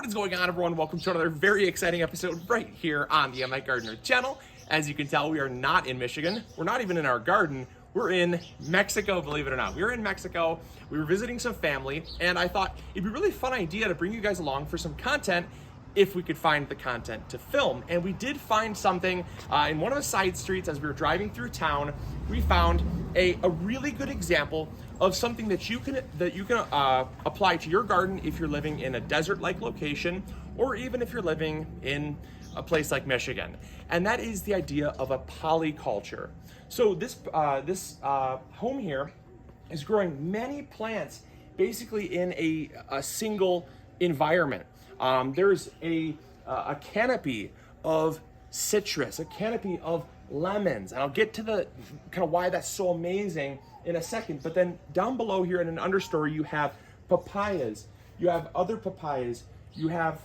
What is going on, everyone? Welcome to another very exciting episode right here on the MIgardener channel. As you can tell, we are not in Michigan. We're not even in our garden. We're in Mexico, believe it or not. We were in Mexico. We were visiting some family, and I thought it'd be a really fun idea to bring you guys along for some content if we could find the content to film. And we did find something in one of the side streets as we were driving through town. We found a really good example of something that you can apply to your garden if you're living in a desert-like location, or even if you're living in a place like Michigan. And that is the idea of a polyculture. So this home here is growing many plants basically in a single environment. There's a canopy of citrus, a canopy of lemons, and I'll get to the kind of why that's so amazing in a second. But then down below here in an understory, you have papayas, you have other papayas, you have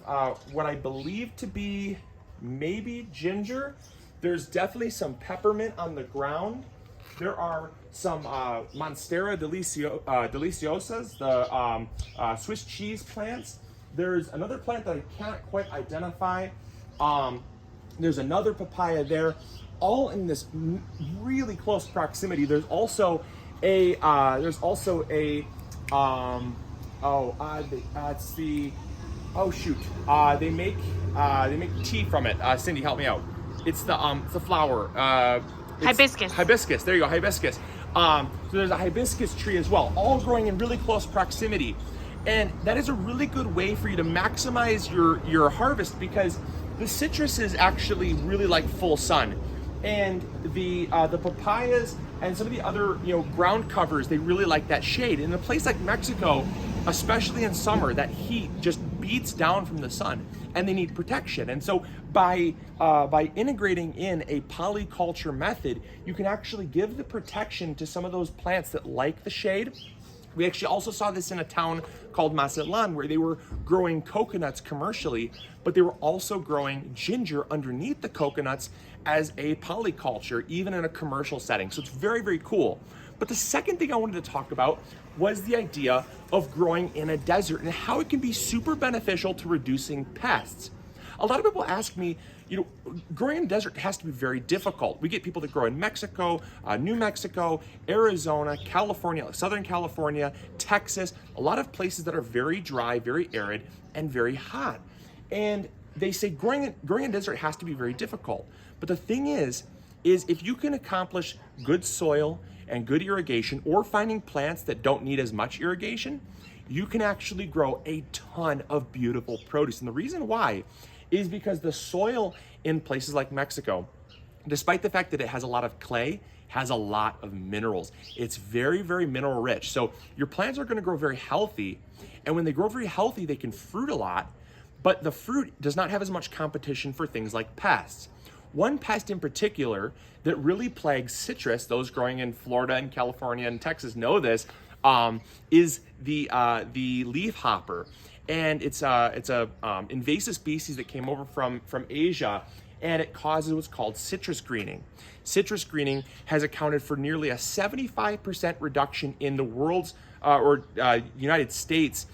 what I believe to be maybe ginger. There's definitely some peppermint on the ground. There are some Monstera deliciosas, the Swiss cheese plants. There's another plant that I can't quite identify. There's another papaya there, all in this really close proximity. There's also a they make tea from it. Cindy, help me out. It's the flower. Hibiscus. Hibiscus. There you go, hibiscus. So there's a hibiscus tree as well, all growing in really close proximity. And that is a really good way for you to maximize your harvest, because the citrus is actually really like full sun. And the papayas and some of the other ground covers, they really like that shade. In a place like Mexico, especially in summer, that heat just beats down from the sun, and they need protection. And so by integrating in a polyculture method, you can actually give the protection to some of those plants that like the shade. We actually also saw this in a town called Mazatlan, where they were growing coconuts commercially, but they were also growing ginger underneath the coconuts as a polyculture, even in a commercial setting. So it's very, very cool. But the second thing I wanted to talk about was the idea of growing in a desert and how it can be super beneficial to reducing pests. A lot of people ask me, growing in a desert has to be very difficult. We get people that grow in Mexico, New Mexico, Arizona, California, Southern California, Texas, a lot of places that are very dry, very arid, and very hot. And they say growing in desert has to be very difficult. But the thing is if you can accomplish good soil and good irrigation, or finding plants that don't need as much irrigation, you can actually grow a ton of beautiful produce. And the reason why is because the soil in places like Mexico, despite the fact that it has a lot of clay, has a lot of minerals. It's very, very mineral rich. So your plants are gonna grow very healthy. And when they grow very healthy, they can fruit a lot, but the fruit does not have as much competition for things like pests. One pest in particular that really plagues citrus, those growing in Florida and California and Texas know this, is the leaf hopper. And it's a invasive species that came over from Asia, and it causes what's called citrus greening. Citrus greening has accounted for nearly a 75% reduction in the world's United States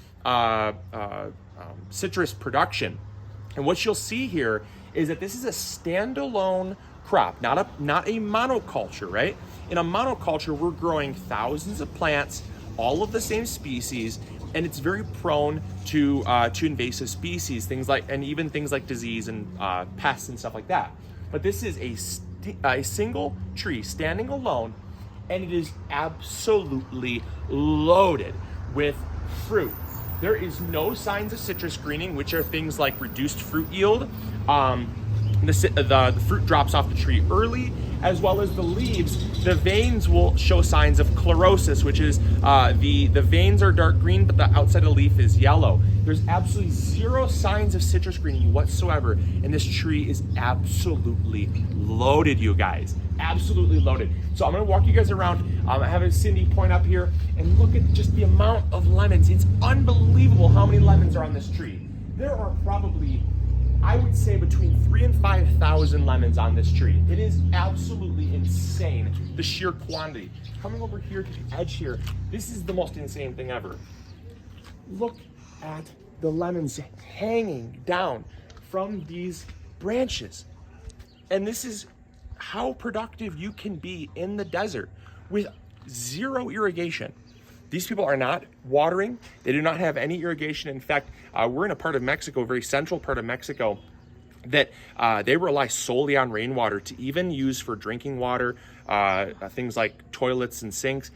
citrus production. And what you'll see here is that this is a standalone crop, not a monoculture, right? In a monoculture, we're growing thousands of plants, all of the same species, and it's very prone to invasive species, things like disease and pests and stuff like that. But this is a single tree standing alone, and it is absolutely loaded with fruit. There is no signs of citrus greening, which are things like reduced fruit yield. The fruit drops off the tree early, as well as the leaves. The veins will show signs of chlorosis, which is the veins are dark green, but the outside of the leaf is yellow. There's absolutely zero signs of citrus greening whatsoever, and this tree is absolutely loaded, you guys. Absolutely loaded. So I'm gonna walk you guys around. I have Cindy point up here and look at just the amount of lemons. It's unbelievable how many lemons are on this tree. There are probably, I would say, between 3,000 and 5,000 lemons on this tree. It is absolutely insane, the sheer quantity. Coming over here to the edge here, this is the most insane thing ever. Look at the lemons hanging down from these branches. And this is how productive you can be in the desert with zero irrigation. These people are not watering. They do not have any irrigation. In fact, we're in a part of Mexico, a very central part of Mexico, that they rely solely on rainwater to even use for drinking water, things like toilets and sinks.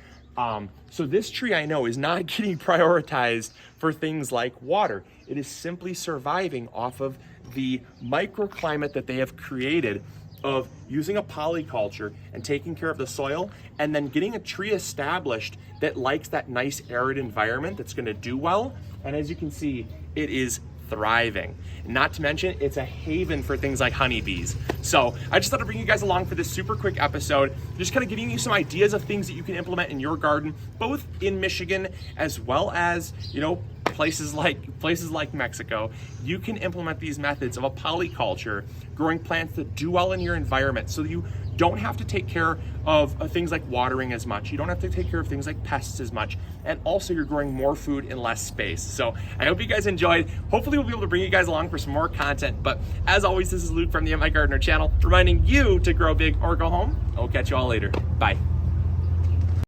So this tree, I know, is not getting prioritized for things like water. It is simply surviving off of the microclimate that they have created of using a polyculture and taking care of the soil, and then getting a tree established that likes that nice arid environment that's going to do well. And as you can see, it is thriving. Not to mention, it's a haven for things like honeybees. So I just thought I'd bring you guys along for this super quick episode, just kind of giving you some ideas of things that you can implement in your garden, both in Michigan as well as, you know, places like Mexico. You can implement these methods of a polyculture, growing plants that do well in your environment, so that you don't have to take care of things like watering as much. You don't have to take care of things like pests as much. And also you're growing more food in less space. So I hope you guys enjoyed. Hopefully we'll be able to bring you guys along for some more content. But as always, this is Luke from the MIgardener channel, reminding you to grow big or go home. I'll catch you all later. Bye.